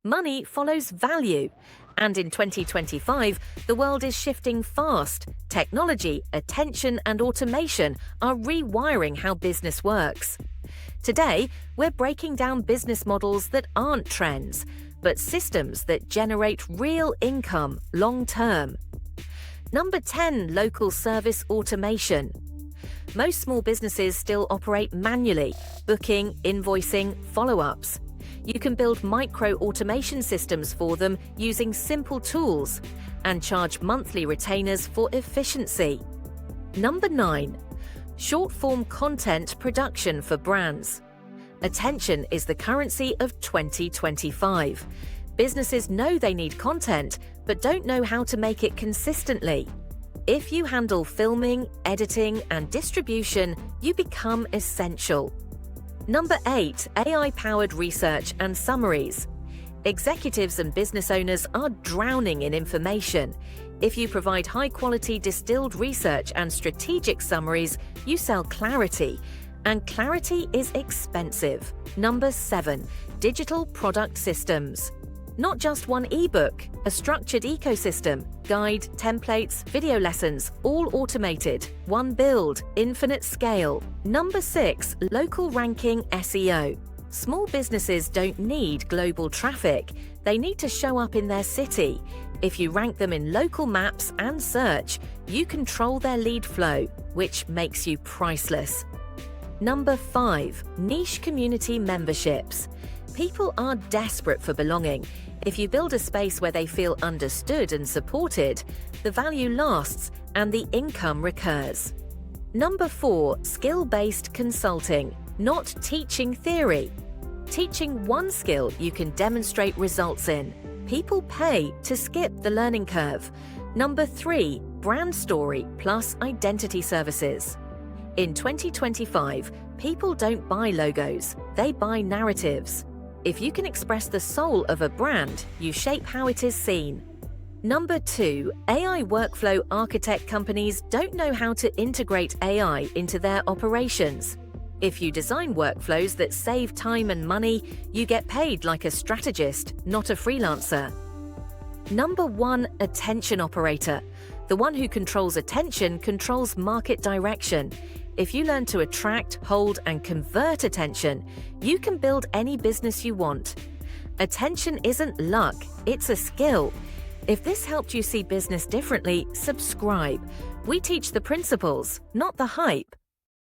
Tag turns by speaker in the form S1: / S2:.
S1: Money follows value. And in 2025, the world is shifting fast. Technology, attention, and automation are rewiring how business works. Today, we're breaking down business models that aren't trends, but systems that generate real income long-term. Number 10, local service automation. Most small businesses still operate manually, booking, invoicing, follow-ups. You can build micro-automation systems for them using simple tools and charge monthly retainers for efficiency. Number 9, short-form content production for brands. Attention is the currency of 2025. Businesses know they need content, but don't know how to make it consistently. If you handle filming, editing, and distribution, you become essential. Number 8, AI-powered research and summaries. Executives and business owners are drowning in information. If you provide high-quality distilled research and strategic summaries, you sell clarity. And clarity is expensive. Number 7, digital product systems. Not just one ebook, a structured ecosystem, guide, templates, video lessons, all automated, one build, infinite scale. Number 6, local ranking SEO. Small businesses don't need global traffic. They need to show up in their city. If you rank them in local maps and search, you control their lead flow, which makes you priceless. Number 5, niche community memberships. People are desperate for belonging. If you build a space where they feel understood and supported, the value lasts and the income recurs. Number 4, skill-based consulting, not teaching theory. Teaching one skill you can demonstrate results in. People pay to skip the learning curve. Number 3, brand story plus identity services. In 2025, people don't buy logos, they buy narratives. If you can express the soul of a brand, you shape how it is seen. Number 2, AI workflow architect companies don't know how to integrate AI into their operations. If you design workflows that save time and money, you get paid like a strategist, not a freelancer. Number 1, attention operator. The one who controls attention controls market direction. If you learn to attract, hold, and convert attention, you can build any business you want. Attention isn't luck, it's a skill. If this helped you see business differently, subscribe. We teach the principles, not the hype.